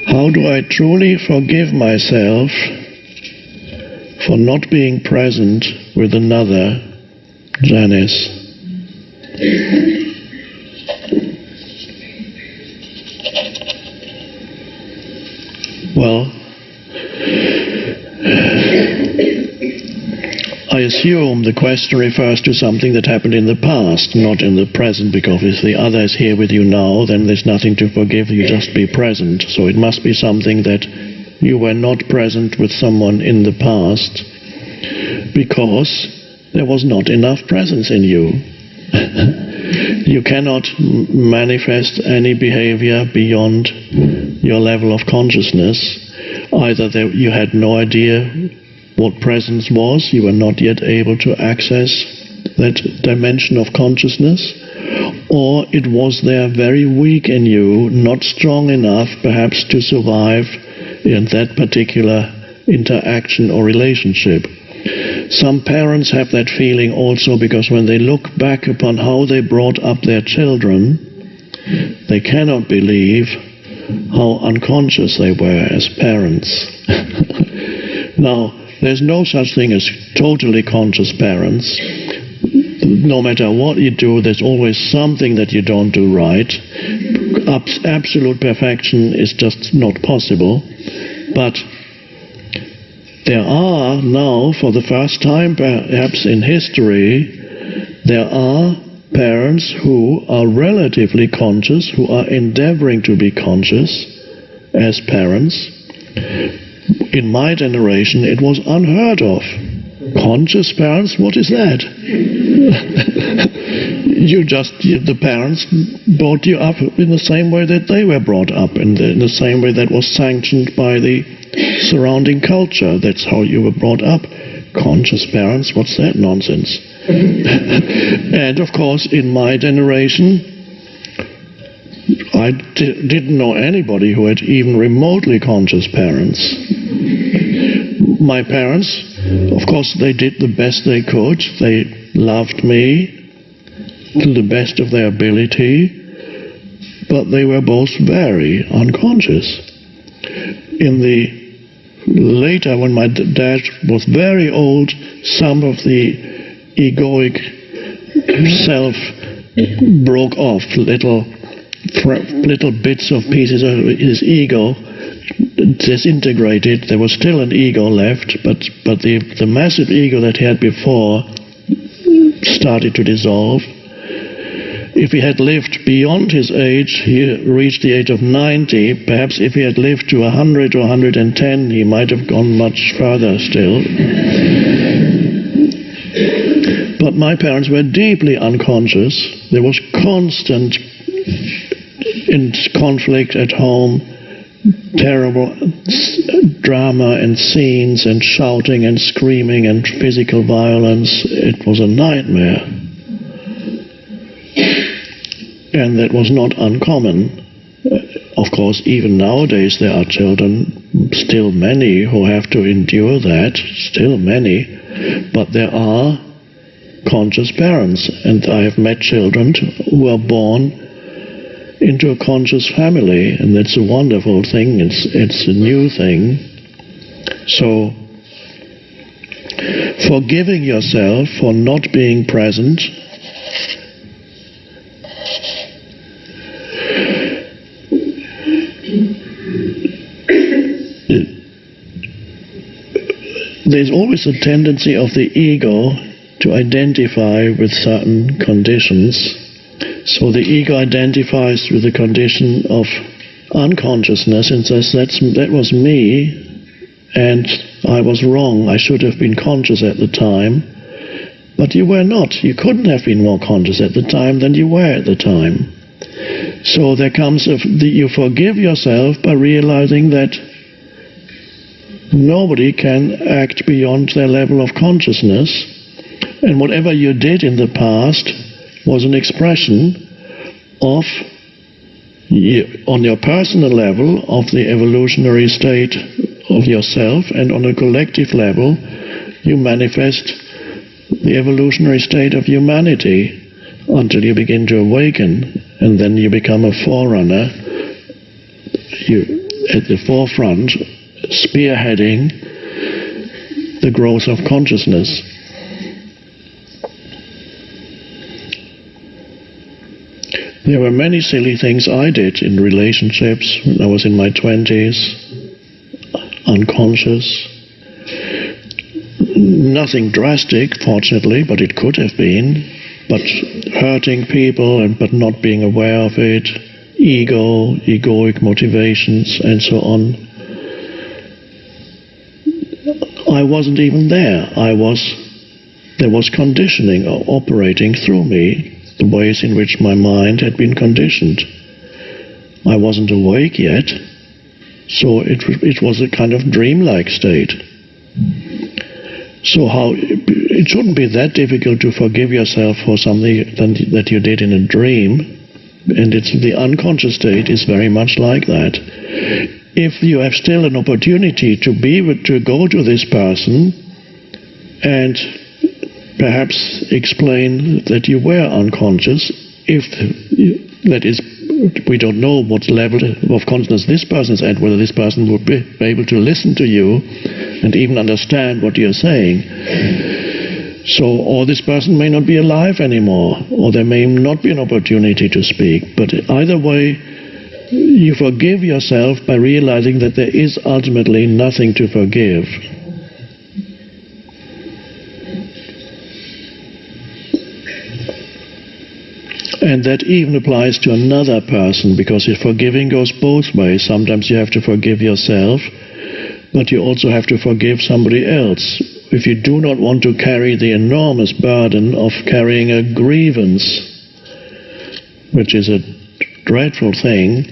How do I truly forgive myself for not being present with another, Janice? Well, I assume the question refers to something that happened in the past, not in the present, because if the other is here with you now, then there's nothing to forgive, you just be present. So it must be something that you were not present with someone in the past because there was not enough presence in you. You cannot manifest any behavior beyond your level of consciousness. Either you had no idea what presence was, you were not yet able to access that dimension of consciousness, or it was there very weak in you, not strong enough perhaps to survive in that particular interaction or relationship. Some parents have that feeling also because when they look back upon how they brought up their children, they cannot believe how unconscious they were as parents. Now, there's no such thing as totally conscious parents. No matter what you do, there's always something that you don't do right. Absolute perfection is just not possible. But there are now, for the first time perhaps in history, there are parents who are relatively conscious, who are endeavoring to be conscious as parents. In my generation, it was unheard of. Conscious parents, what is that? The parents brought you up in the same way that they were brought up, in the same way that was sanctioned by the surrounding culture. That's how you were brought up. Conscious parents, what's that nonsense? And of course, in my generation, I didn't know anybody who had even remotely conscious parents. My parents, of course, they did the best they could. They loved me to the best of their ability, but they were both very unconscious. In the later, when my dad was very old, some of the egoic self broke off, little bits of pieces of his ego disintegrated. There was still an ego left, but the massive ego that he had before started to dissolve. If he had lived beyond his age, he reached the age of 90, perhaps if he had lived to 100 or 110, he might have gone much further still. But my parents were deeply unconscious. There was constant conflict at home, terrible drama and scenes and shouting and screaming and physical violence. It was a nightmare. And that was not uncommon. Of course, even nowadays there are children, still many, who have to endure that, still many, but there are conscious parents, and I have met children who were born into a conscious family, and that's a wonderful thing. It's a new thing. So, forgiving yourself for not being present there's always a tendency of the ego to identify with certain conditions. So the ego identifies with the condition of unconsciousness and says, that was me, and I was wrong. I should have been conscious at the time. But you were not. You couldn't have been more conscious at the time than you were at the time. So there comes you forgive yourself by realizing that nobody can act beyond their level of consciousness, and whatever you did in the past was an expression of, on your personal level, of the evolutionary state of yourself, and on a collective level, you manifest the evolutionary state of humanity until you begin to awaken, and then you become a forerunner. at the forefront, spearheading the growth of consciousness. There were many silly things I did in relationships when I was in my 20s, unconscious. Nothing drastic, fortunately, but it could have been. But hurting people, but not being aware of it, egoic motivations, and so on. I wasn't even there. There was conditioning operating through me, the ways in which my mind had been conditioned. I wasn't awake yet, so it was a kind of dreamlike state. So it shouldn't be that difficult to forgive yourself for something that you did in a dream, and the unconscious state is very much like that. If you have still an opportunity to go to this person and perhaps explain that you were unconscious, that is, we don't know what level of consciousness this person is at, whether this person would be able to listen to you and even understand what you're saying. So, or this person may not be alive anymore, or there may not be an opportunity to speak. But either way, you forgive yourself by realizing that there is ultimately nothing to forgive. And that even applies to another person, because if forgiving goes both ways, sometimes you have to forgive yourself, but you also have to forgive somebody else. If you do not want to carry the enormous burden of carrying a grievance, which is a dreadful thing,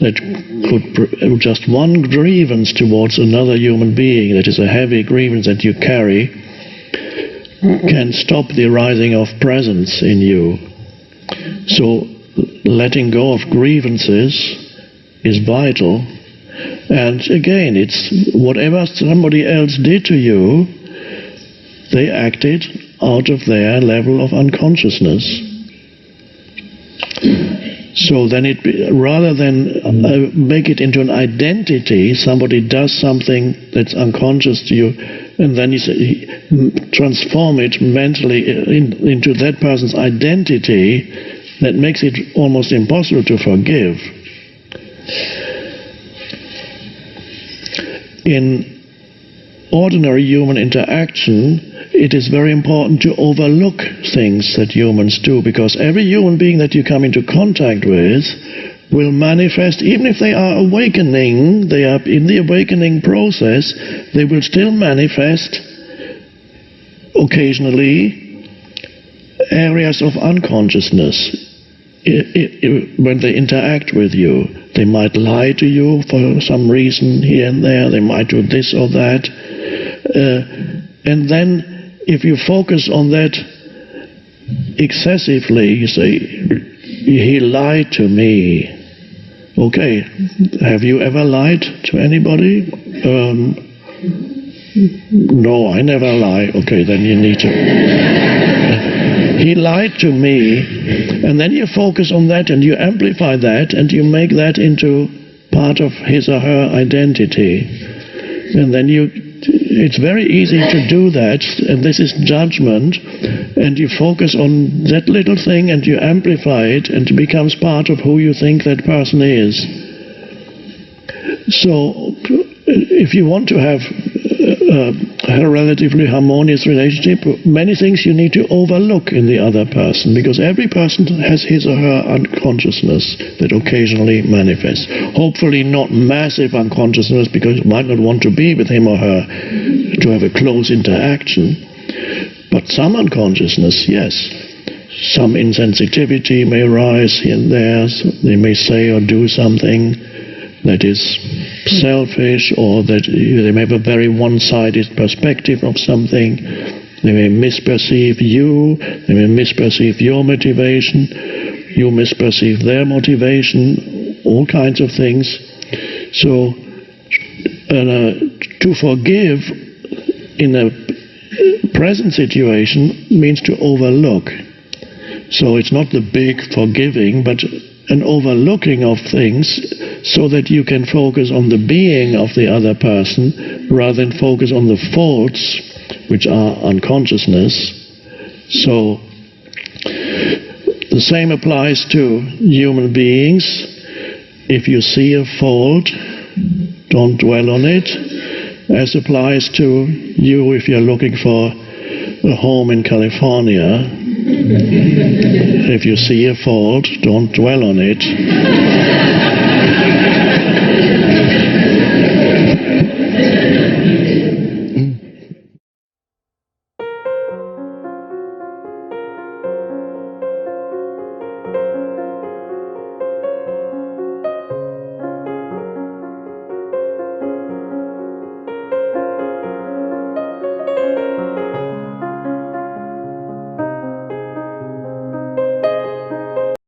that could just one grievance towards another human being, that is a heavy grievance that you carry, can stop the arising of presence in you. So letting go of grievances is vital. And again, it's whatever somebody else did to you, they acted out of their level of unconsciousness. So then rather than make it into an identity, somebody does something that's unconscious to you, and then you transform it mentally into that person's identity, that makes it almost impossible to forgive. In ordinary human interaction, it is very important to overlook things that humans do, because every human being that you come into contact with will manifest, even if they are awakening, they are in the awakening process, they will still manifest occasionally areas of unconsciousness. When they interact with you, they might lie to you for some reason here and there, they might do this or that, and then if you focus on that excessively, you say, he lied to me. Okay, have you ever lied to anybody? No, I never lie. Okay, then you need to. He lied to me, and then you focus on that and you amplify that and you make that into part of his or her identity. And then it's very easy to do that, and this is judgment, and you focus on that little thing and you amplify it, and it becomes part of who you think that person is. So if you want to have a relatively harmonious relationship, many things you need to overlook in the other person, because every person has his or her unconsciousness that occasionally manifests. Hopefully not massive unconsciousness, because you might not want to be with him or her to have a close interaction, but some unconsciousness, yes. Some insensitivity may arise here and there, so they may say or do something that is selfish, or that they may have a very one-sided perspective of something. They may misperceive you, they may misperceive your motivation, you misperceive their motivation, all kinds of things. So to forgive in a present situation means to overlook. So it's not the big forgiving, but an overlooking of things so that you can focus on the being of the other person rather than focus on the faults, which are unconsciousness. So the same applies to human beings. If you see a fault, don't dwell on it, as applies to you if you're looking for a home in California. If you see a fault, don't dwell on it.